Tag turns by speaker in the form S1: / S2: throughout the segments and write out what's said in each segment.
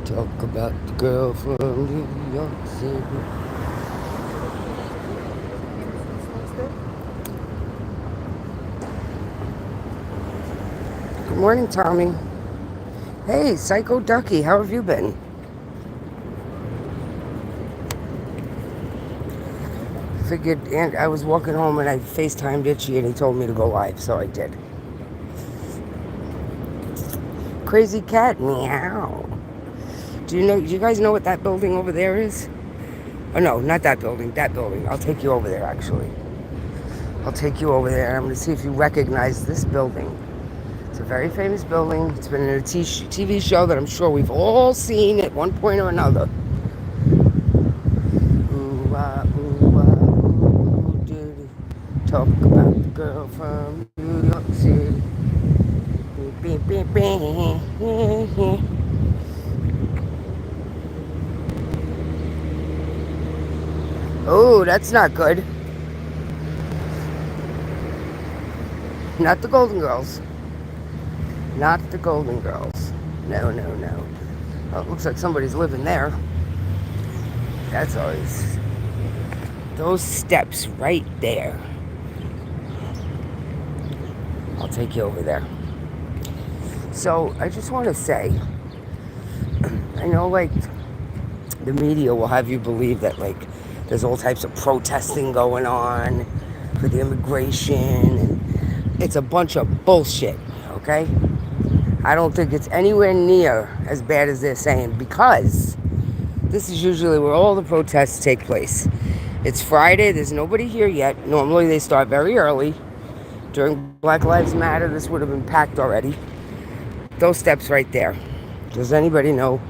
S1: Talk about the girl from New York City. Good morning, Tommy. Hey, Psycho Ducky, how have you been? Figured, and I was walking home and I FaceTimed Itchy and he told me to go live, so I did. Crazy cat, meow. Do you guys know what that building over there is? Oh no, not that building, that building. I'll take you over there actually. I'll take you over there and I'm gonna see if you recognize this building. It's a very famous building. It's been in a TV show that I'm sure we've all seen at one point or another. Ooh, ooh, ooh, doo. Talk about the girl from New York City. Beep, beep, beep. Oh, that's not good. Not the Golden Girls. Not the Golden Girls. No, no, no. Oh, it looks like somebody's living there. That's always... Those steps right there. I'll take you over there. So, I just want to say, I know, like, the media will have you believe that, like, there's all types of protesting going on for the immigration, and it's a bunch of bullshit, okay? I don't think it's anywhere near as bad as they're saying, because this is usually where all the protests take place. It's Friday, there's nobody here yet. Normally they start very early. During Black Lives Matter, this would have been packed already. Those steps right there. Does anybody know?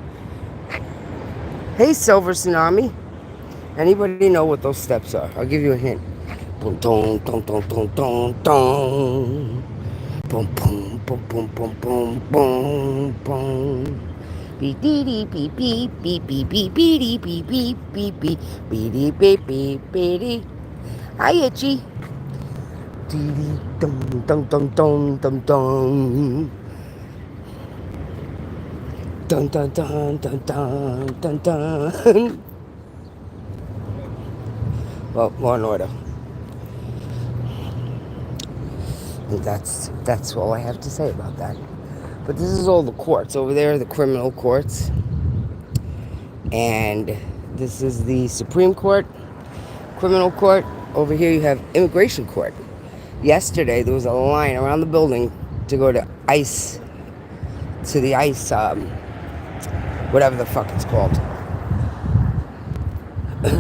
S1: Hey, Silver Tsunami. Anybody know what those steps are? I'll give you a hint. Boom, boom, boom, boom, boom, boom, boom. Boom, boom, boom, boom, boom, boom, boom, boom. Beep, beep, beep, beep, beep, beep, beep, beep, beep, beep, beep, beep, beep, beep, beep, beep. Hi, Itchy. Dum, dum, dum, dum, dum, dum. Dun, dun, dun, dun, dun, dun, dun. Well, Law and Order. And that's all I have to say about that. But this is all the courts. Over there, the criminal courts. And this is the Supreme Court, criminal court. Over here you have immigration court. Yesterday there was a line around the building to go to the ICE, whatever the fuck it's called.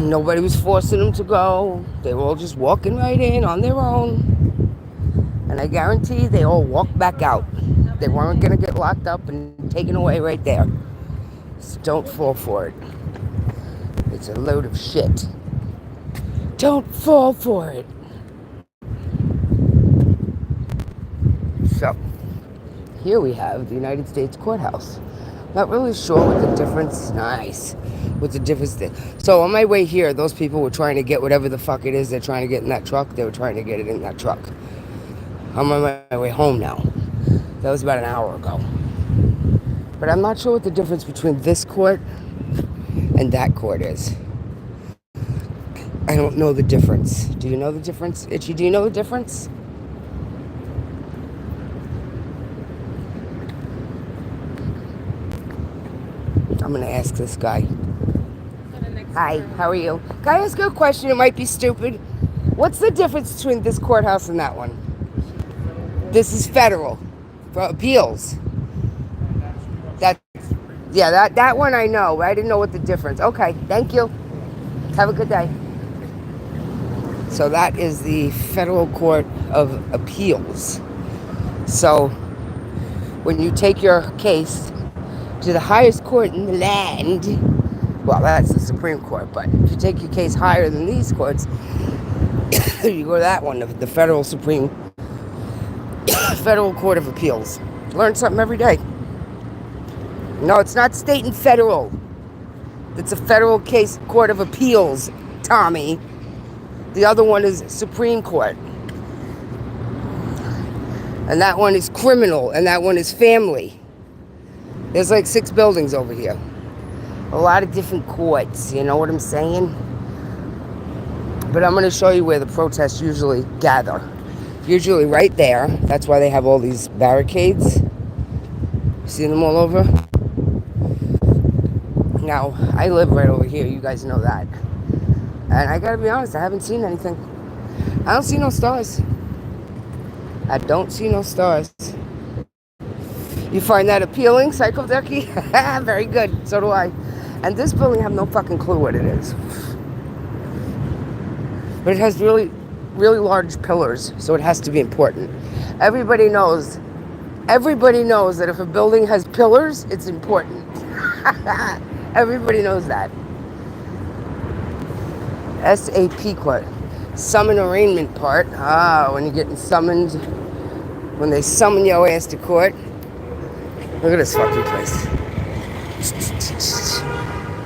S1: Nobody was forcing them to go. They were all just walking right in on their own. And I guarantee they all walked back out. They weren't going to get locked up and taken away right there. So don't fall for it. It's a load of shit. Don't fall for it. So, here we have the United States Courthouse. Not really sure what the difference... Nice. What the difference is. So, on my way here, those people were trying to get whatever the fuck it is they're trying to get in that truck. They were trying to get it in that truck. I'm on my way home now. That was about an hour ago. But I'm not sure what the difference between this court and that court is. I don't know the difference. Do you know the difference? Itchy, do you know the difference? I'm going to ask this guy. Hi, how are you? Can I ask you a question? It might be stupid. What's the difference between this courthouse and that one? This is federal for appeals. That one I know. I didn't know what the difference. Okay, thank you. Have a good day. So that is the Federal Court of Appeals. So when you take your case to the highest court in the land, well, that's the Supreme Court, but if you take your case higher than these courts, you go to that one, the Federal Court of Appeals. Learn something every day. No, it's not state and federal. It's a federal case court of appeals, Tommy. The other one is Supreme Court. And that one is criminal, and that one is family. There's like 6 buildings over here. A lot of different courts, you know what I'm saying? But I'm going to show you where the protests usually gather. Usually right there. That's why they have all these barricades. See them all over? Now, I live right over here. You guys know that. And I gotta be honest, I haven't seen anything. I don't see no stars. I don't see no stars. You find that appealing, Psycho Ducky? Very good. So do I. And this building, I have no fucking clue what it is. But it has really, really large pillars, so it has to be important. Everybody knows that if a building has pillars, it's important. Everybody knows that. SAP court. Summon arraignment part. When you're getting summoned, when they summon your ass to court. Look at this fucking place.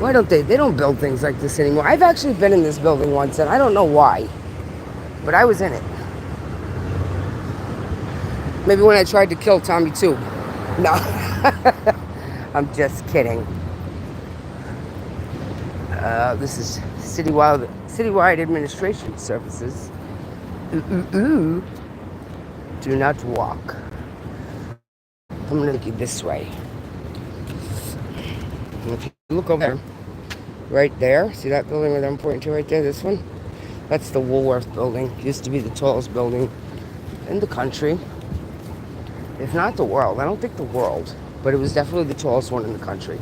S1: Why don't they don't build things like this anymore. I've actually been in this building once, and I don't know why, but I was in it. Maybe when I tried to kill Tommy too. No. I'm just kidding. This is citywide administration services. Do not walk. I'm going to take you this way. And if you look over there, right there, see that building that I'm pointing to right there, this one? That's the Woolworth building. Used to be the tallest building in the country. If not the world. I don't think the world, but it was definitely the tallest one in the country.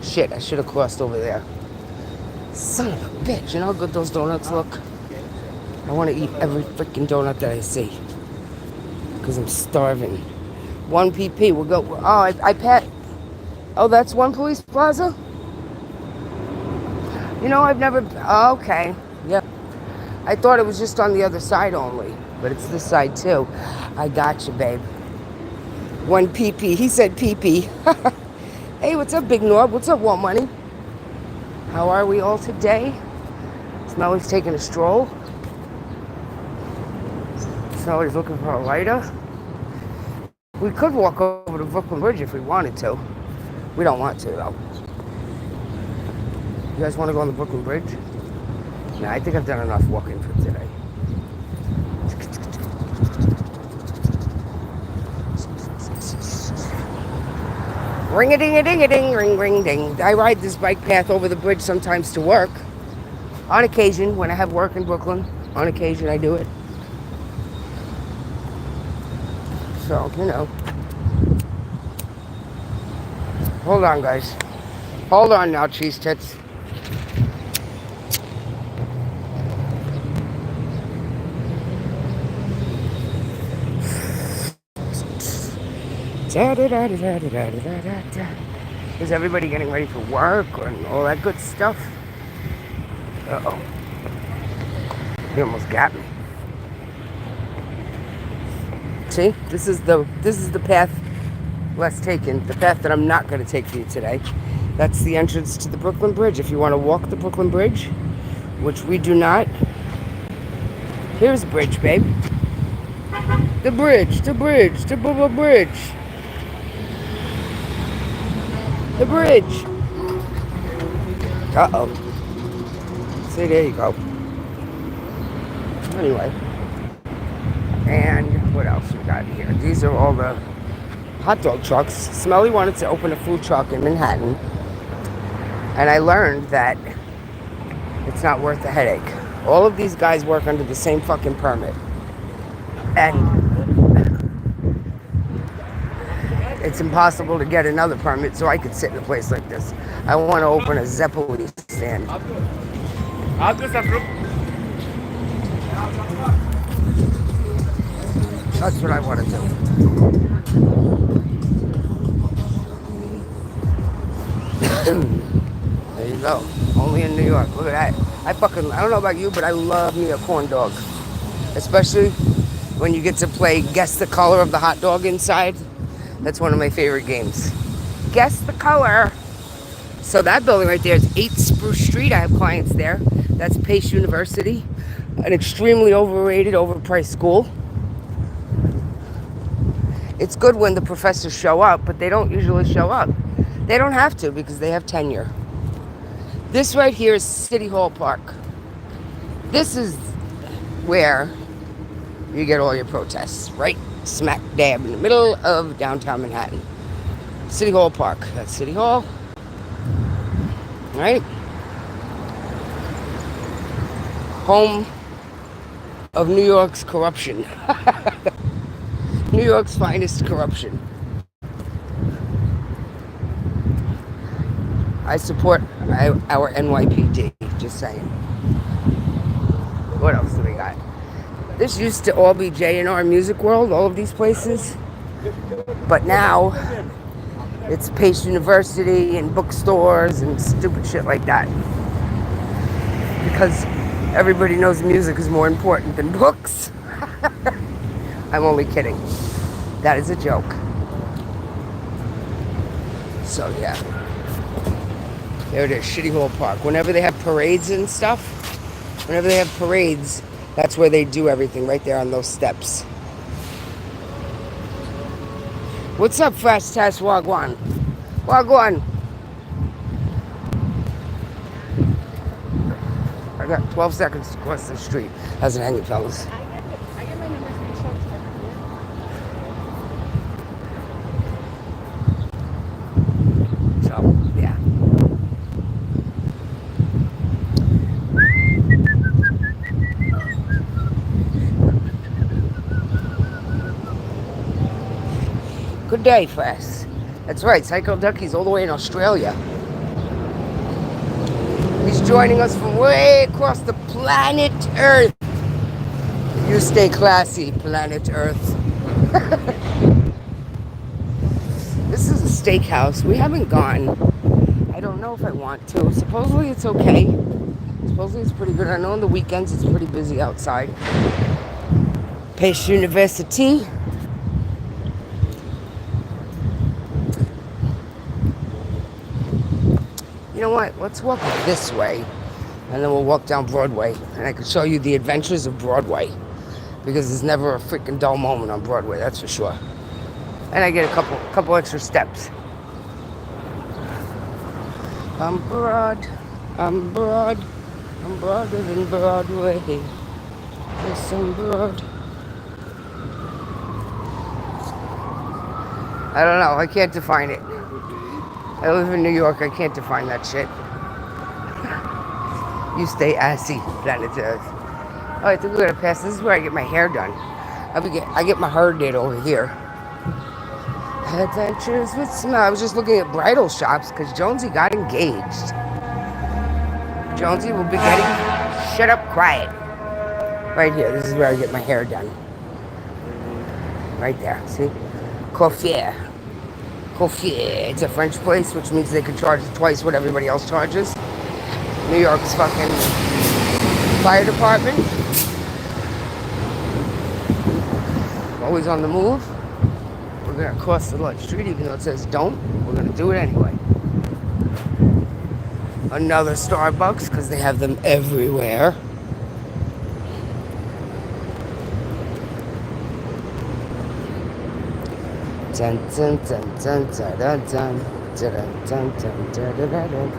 S1: Shit, I should have crossed over there. Son of a bitch, you know how good those donuts look? I want to eat every freaking donut that I see. Because I'm starving. 1 PP, we'll go. Oh, I pat. Oh, that's One Police Plaza? You know, I've never. Oh, okay. Yep. I thought it was just on the other side only. But it's this side too. I got you, babe. 1 PP. He said PP. Hey, what's up, Big Norb? What's up, Want Money? How are we all today? Smelly's taking a stroll. Smelly's looking for a lighter. We could walk over to Brooklyn Bridge if we wanted to. We don't want to, though. You guys want to go on the Brooklyn Bridge? Nah, I think I've done enough walking for today. Ring-a-ding-a-ding-a-ding, ring-ring-ding. I ride this bike path over the bridge sometimes to work. On occasion, when I have work in Brooklyn, on occasion I do it. So, you know. Hold on, guys. Hold on now, cheese tits. Is everybody getting ready for work and all that good stuff? Uh-oh. He almost got me. See, this is the path less taken, the path that I'm not going to take for you today. That's the entrance to the Brooklyn Bridge. If you want to walk the Brooklyn Bridge, which we do not. Here's the bridge, babe. The bridge, the bridge, the bridge. The bridge. Uh-oh. See, there you go. Anyway. And what else we got here? These are all the hot dog trucks. Smelly wanted to open a food truck in Manhattan. And I learned that it's not worth the headache. All of these guys work under the same fucking permit. And it's impossible to get another permit so I could sit in a place like this. I want to open a Zeppeli stand. That's what I want to do. There you go. Only in New York. Look at that. I don't know about you, but I love me a corn dog. Especially when you get to play Guess the Color of the Hot Dog inside. That's one of my favorite games. Guess the color. So that building right there is 8 Spruce Street. I have clients there. That's Pace University. An extremely overrated, overpriced school. It's good when the professors show up, but they don't usually show up. They don't have to because they have tenure. This right here is City Hall Park. This is where you get all your protests, right smack dab in the middle of downtown Manhattan. City Hall Park. That's City Hall. Right? Home of New York's corruption. New York's finest corruption. I support our NYPD, just saying. What else do we got? This used to all be J&R Music World, all of these places. But now, it's Pace University and bookstores and stupid shit like that. Because everybody knows music is more important than books. I'm only kidding. That is a joke. So, yeah. There it is, Shitty Hall Park. Whenever they have parades and stuff, that's where they do everything, right there on those steps. What's up, Fast Task Wagwan? Wagwan. I got 12 seconds to cross the street. How's it hanging, fellas?
S2: I get my numbers from the show.
S1: So, yeah. Good day, Fast. That's right, Psycho Ducky's all the way in Australia. He's joining us from way across the planet Earth. You stay classy, planet Earth. This is a steakhouse. We haven't gone. I don't know if I want to. Supposedly it's okay. Supposedly it's pretty good. I know on the weekends it's pretty busy outside. Pace University. You know what? Let's walk this way, and then we'll walk down Broadway, and I can show you the adventures of Broadway, because there's never a freaking dull moment on Broadway, that's for sure. And I get a couple extra steps. I'm broad, I'm broad, I'm broader than Broadway. Yes, I'm broad. I don't know. I can't define it. I live in New York. I can't define that shit. You stay assy, planet Earth. Oh, I think we're gonna pass. This is where I get my hair done. I get my hair did over here. Adventures with Smell. I was just looking at bridal shops because Jonesy got engaged. Jonesy will be getting... Shut up, quiet. Right here. This is where I get my hair done. Right there. See? Coiffure. It's a French place, which means they can charge twice what everybody else charges. New York's fucking fire department. Always on the move. We're gonna cross the large street, even though it says don't. We're gonna do it anyway. Another Starbucks, because they have them everywhere. Dun, dun, dun, dun, dun, dun, dun, dun, dun, dun, dun,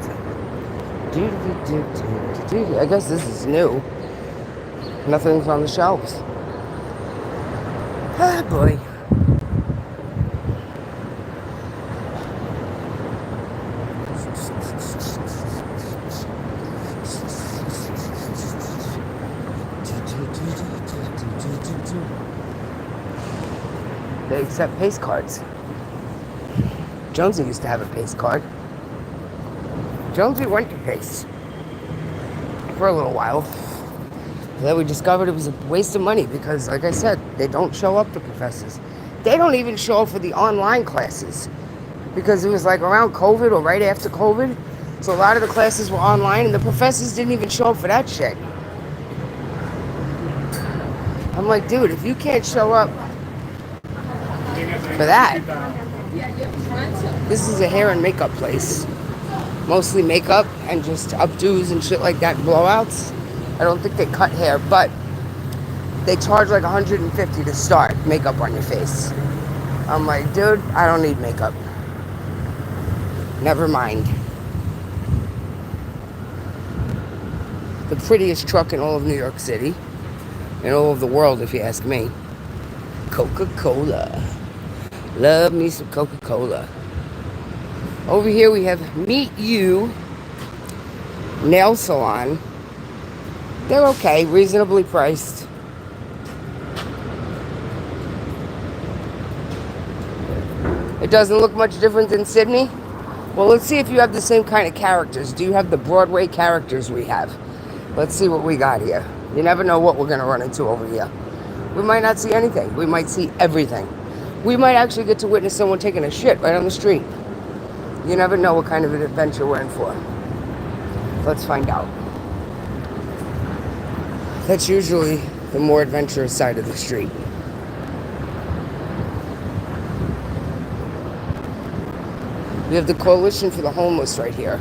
S1: dun. I guess this is new. Nothing's on the shelves. Ah, boy. They accept Pace cards. Jonesy used to have a Pace card. Jonesy went to Pace for a little while. And then we discovered it was a waste of money because, like I said, they don't show up to professors. They don't even show up for the online classes because it was like around COVID or right after COVID. So a lot of the classes were online and the professors didn't even show up for that shit. I'm like, dude, if you can't show up for that. This is a hair and makeup place. Mostly makeup and just updos and shit like that, blowouts. I don't think they cut hair, but they charge like $150 to start makeup on your face. I'm like, dude, I don't need makeup. Never mind. The prettiest truck in all of New York City. In all of the world, if you ask me. Coca-Cola. Love me some Coca-Cola. Over here we have Meet You Nail Salon. They're okay, reasonably priced. It doesn't look much different than Sydney. Well, let's see if you have the same kind of characters. Do you have the Broadway characters we have? Let's see what we got here. You never know what we're going to run into over here. We might not see anything. We might see everything. We might actually get to witness someone taking a shit right on the street. You never know what kind of an adventure we're in for. Let's find out. That's usually the more adventurous side of the street. We have the Coalition for the Homeless right here.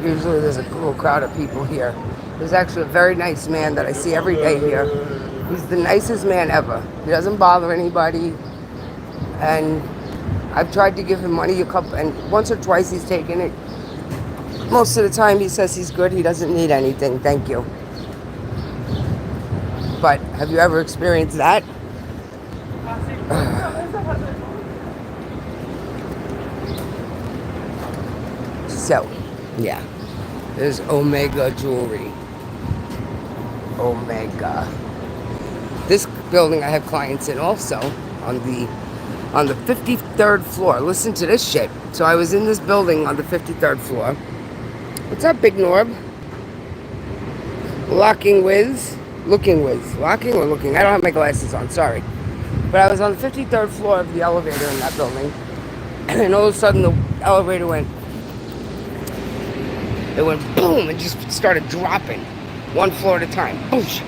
S1: Usually there's a little crowd of people here. There's actually a very nice man that I see every day here. He's the nicest man ever. He doesn't bother anybody. And I've tried to give him money and once or twice he's taken it. Most of the time he says he's good. He doesn't need anything. Thank you. But have you ever experienced that? So, yeah. There's Omega Jewelry. Omega. This building I have clients in also on the 53rd floor. Listen to this shit. So I was in this building on the 53rd floor. What's up, Big Norb? Looking or looking? I don't have my glasses on, sorry. But I was on the 53rd floor of the elevator in that building. And all of a sudden the elevator went boom and just started dropping. One floor at a time. Boosh,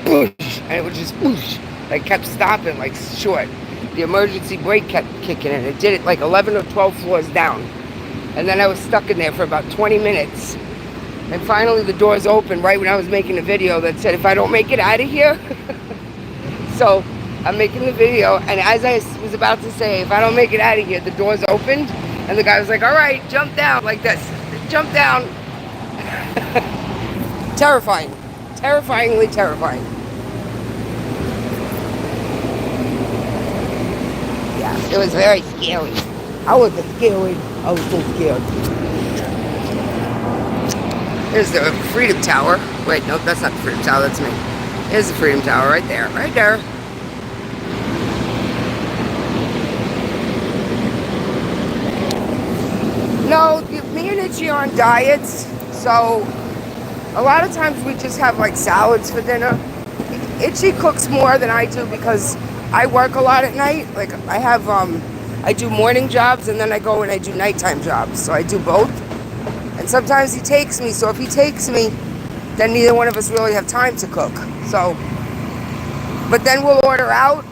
S1: boosh. And it would just boosh. Like kept stopping, like short. The emergency brake kept kicking in. It did it like 11 or 12 floors down. And then I was stuck in there for about 20 minutes. And finally the doors opened right when I was making a video that said, if I don't make it out of here. So I'm making the video, and as I was about to say, if I don't make it out of here, the doors opened. And the guy was like, all right, jump down like this. Jump down. Terrifying. Terrifyingly terrifying. Yeah, it was very scary. I wasn't scared. I was so scared. Here's the Freedom Tower. Wait, nope, that's not the Freedom Tower, that's me. Here's the Freedom Tower right there. Right there. No, me and Itchy are on diets, so a lot of times we just have like salads for dinner. Itchy cooks more than I do because I work a lot at night. Like I do morning jobs and then I go and I do nighttime jobs. So I do both. And sometimes he takes me. So if he takes me, then neither one of us really have time to cook. So, but then we'll order out.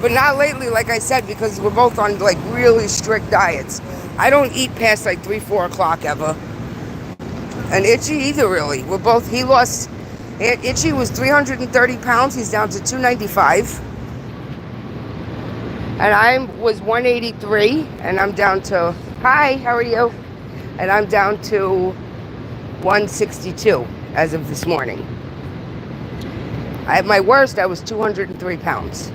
S1: But not lately, like I said, because we're both on like really strict diets. I don't eat past like 3, 4 o'clock ever. And Itchy either really. Itchy was 330 pounds. He's down to 295. And I was 183, and I'm down to, hi, how are you? And I'm down to 162 as of this morning. At my worst, I was 203 pounds.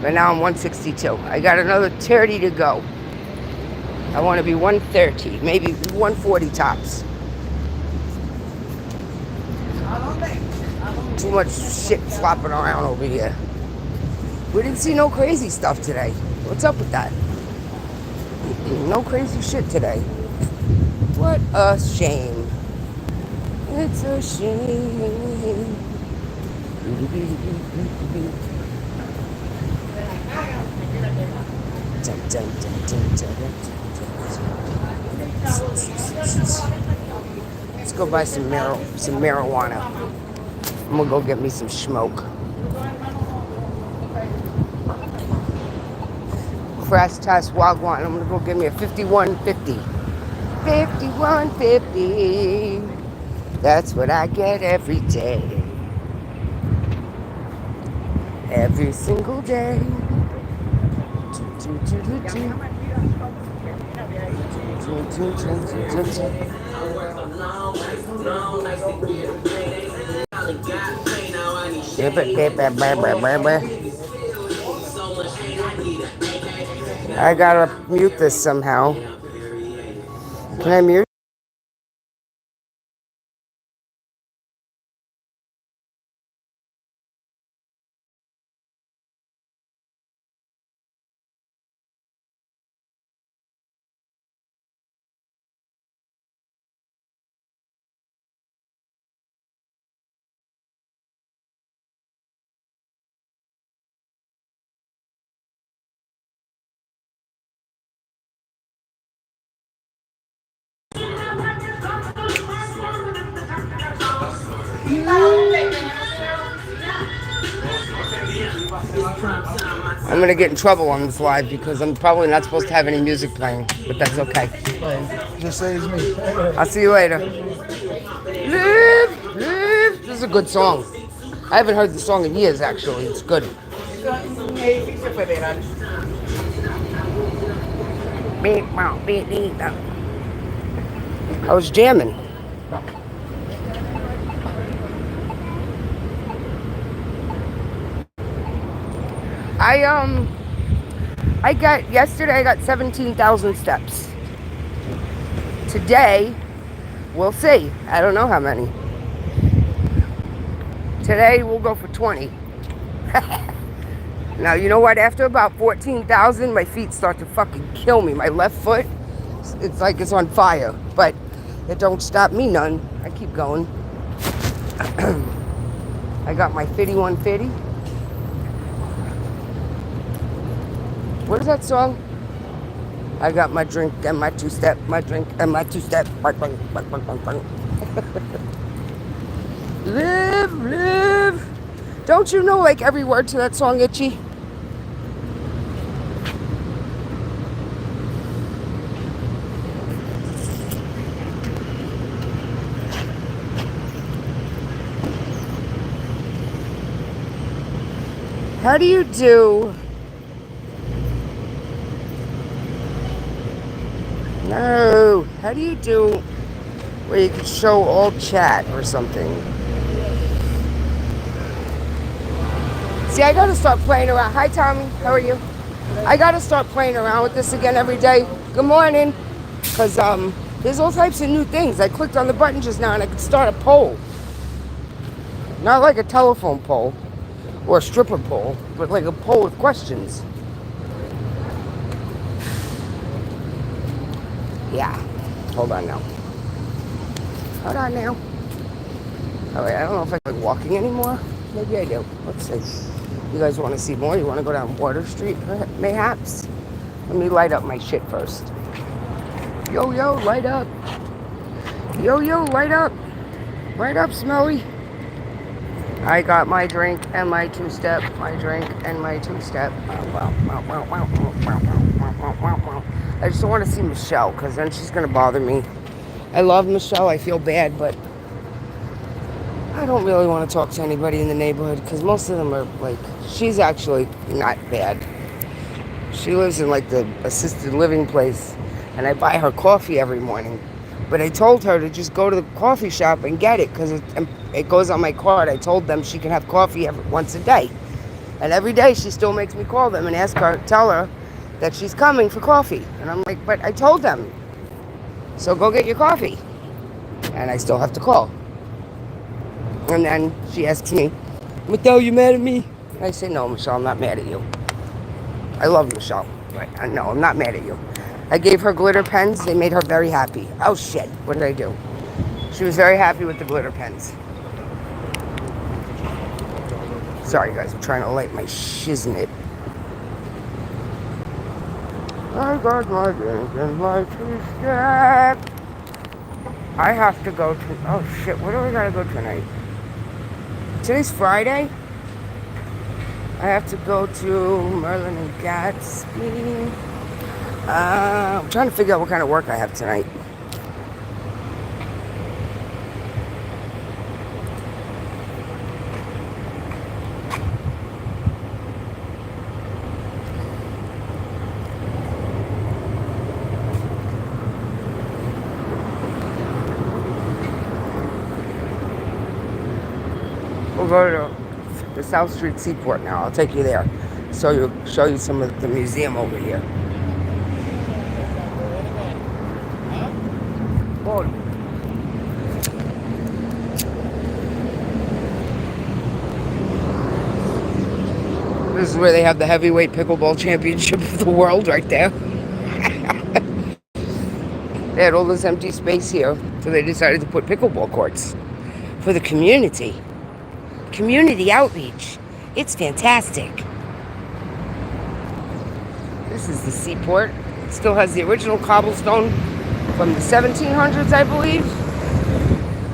S1: But now I'm 162. I got another 30 to go. I want to be 130, maybe 140 tops. Too much shit flopping around over here. We didn't see no crazy stuff today. What's up with that? No crazy shit today. What a shame. It's a shame. Let's go buy some marijuana. I'm gonna go get me some smoke. Crash Test Wagwan. I'm gonna go get me a 5150. 5150. That's what I get every day. Every single day. I gotta mute this somehow. Can I mute? I'm gonna get in trouble on this live because I'm probably not supposed to have any music playing, but that's okay.
S3: Just say it's me.
S1: I'll see you later. Live, live. This is a good song. I haven't heard the song in years, actually. It's good. I was jamming. Yesterday I got 17,000 steps. Today, we'll see. I don't know how many. Today we'll go for 20. Now, you know what? After about 14,000, my feet start to fucking kill me. My left foot, it's like it's on fire. But it don't stop me none. I keep going. I got my 5150. What is that song? I got my drink and my two-step, my drink and my two-step. Live, live. Don't you know like every word to that song, Itchy? How do you do? No. How do you do where you can show all chat or something? See, I gotta start playing around. Hi, Tommy. How are you? I gotta start playing around with this again every day. Good morning. Because there's all types of new things. I clicked on the button just now and I could start a poll. Not like a telephone poll or a stripper poll, but like a poll with questions. Yeah. Hold on now. Hold on now. All right, I don't know if I like walking anymore. Maybe I do. Let's see. You guys want to see more? You want to go down Water Street, mayhaps? Let me light up my shit first. Yo, yo, light up. Yo, yo, light up. Light up, Smelly. I got my drink and my two-step. My drink and my two-step. I just don't want to see Michelle because then she's going to bother me. I love Michelle. I feel bad, but I don't really want to talk to anybody in the neighborhood because most of them are like, she's actually not bad. She lives in like the assisted living place and I buy her coffee every morning. But I told her to just go to the coffee shop and get it because it goes on my card. I told them she can have coffee once a day. And every day she still makes me call them and tell her that she's coming for coffee. And I'm like, but I told them. So go get your coffee. And I still have to call. And then she asks me, Michelle, you mad at me? And I say, no, Michelle, I'm not mad at you. I love Michelle, but no, I'm not mad at you. I gave her glitter pens. They made her very happy. Oh, shit. What did I do? She was very happy with the glitter pens. Sorry, guys. I'm trying to light my shiznit. I got my drink and my two-step. I have to go to... Oh, shit. Where do I gotta go tonight? Today's Friday. I have to go to Merlin and Gatsby. I'm trying to figure out what kind of work I have tonight. we'll go to the South Street Seaport now. I'll take you there. So show you some of the museum over here. Oh. This is where they have the heavyweight pickleball championship of the world right there. They had all this empty space here, so they decided to put pickleball courts for the community. Community outreach. It's fantastic. This is the Seaport. It still has the original cobblestone from the 1700s, I believe.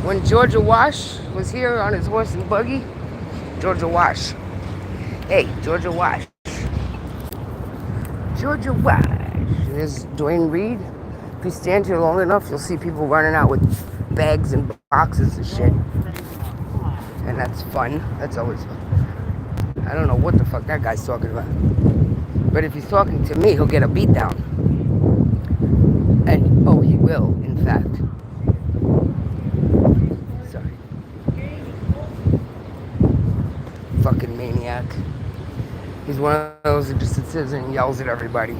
S1: When Georgia Wash was here on his horse and buggy. Georgia Wash. Hey, Georgia Wash. Georgia Wash. There's Dwayne Reed. If you stand here long enough, you'll see people running out with bags and boxes of shit. And that's fun. That's always fun. I don't know what the fuck that guy's talking about. But if he's talking to me, he'll get a beat down. And, oh, he will, in fact. Sorry. Fucking maniac. He's one of those that just sits and yells at everybody.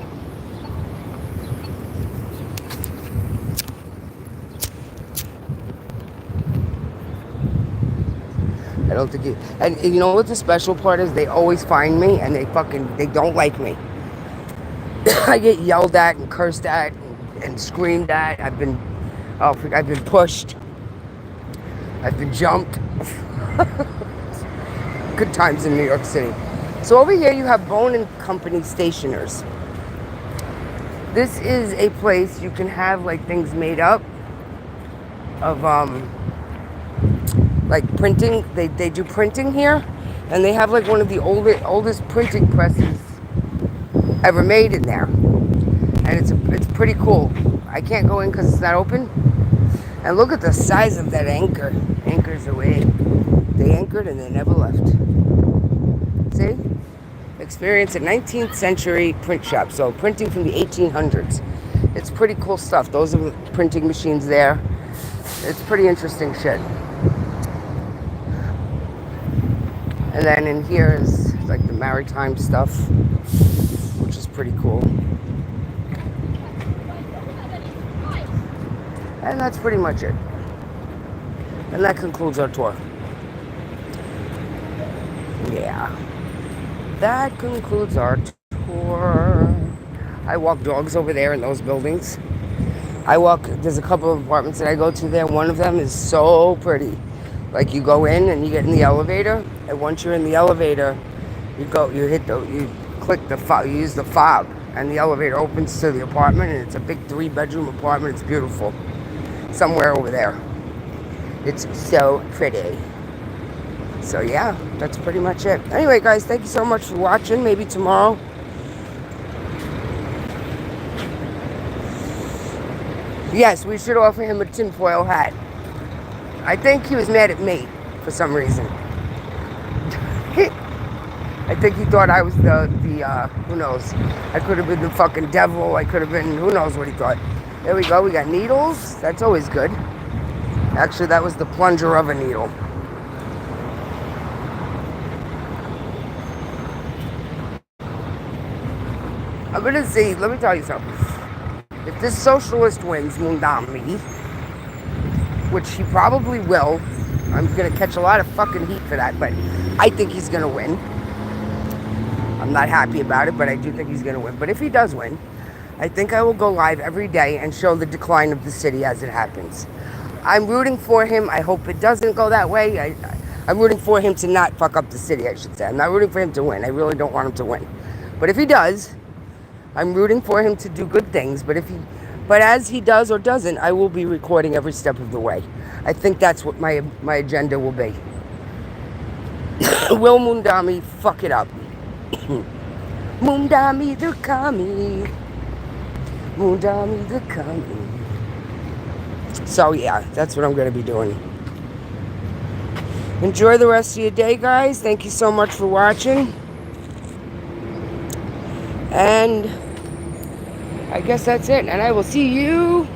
S1: I don't think and you know what the special part is? They always find me and they don't like me. I get yelled at and cursed at and screamed at. I've been pushed. I've been jumped. Good times in New York City. So over here you have Bone and Company Stationers. This is a place you can have like things made up of like printing. They do printing here, and they have like one of the oldest printing presses ever made in there, and it's pretty cool. I can't go in because it's not open. And look at the size of that anchor. Anchors away. They anchored and they never left. See? Experience a 19th century print shop. So printing from the 1800s. It's pretty cool stuff. Those are the printing machines there. It's pretty interesting shit. And then in here is like the maritime stuff, which is pretty cool. And that's pretty much it. And that concludes our tour. Yeah. That concludes our tour. I walk dogs over there in those buildings. There's a couple of apartments that I go to there. One of them is so pretty. Like you go in and you get in the elevator, and once you're in the elevator, you use the fob, and the elevator opens to the apartment, and it's a big 3-bedroom apartment. It's beautiful. Somewhere over there. It's so pretty. So yeah, that's pretty much it. Anyway, guys, thank you so much for watching. Maybe tomorrow. Yes, we should offer him a tinfoil hat. I think he was mad at me for some reason. I think he thought I was the who knows. I could have been the fucking devil. I could have been, who knows what he thought. There we go. We got needles. That's always good. Actually, that was the plunger of a needle. I'm going to see, let me tell you something. If this socialist wins Mundami, which he probably will, I'm going to catch a lot of fucking heat for that, but I think he's going to win. I'm not happy about it, but I do think he's going to win. But if he does win, I think I will go live every day and show the decline of the city as it happens. I'm rooting for him. I hope it doesn't go that way. I'm rooting for him to not fuck up the city, I should say. I'm not rooting for him to win. I really don't want him to win. But if he does, I'm rooting for him to do good things. But as he does or doesn't, I will be recording every step of the way. I think that's what my agenda will be. Will Mundami fuck it up? Mundami the coming. Mundami the coming. So yeah, that's what I'm going to be doing. Enjoy the rest of your day, guys. Thank you so much for watching. And I guess that's it. And I will see you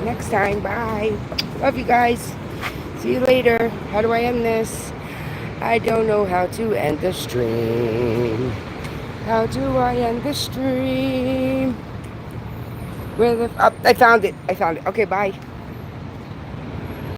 S1: next time. Bye. Love you guys. See you later. How do I end this? I don't know how to end the stream. How do I end the stream? Where the... Oh, I found it. Okay, bye.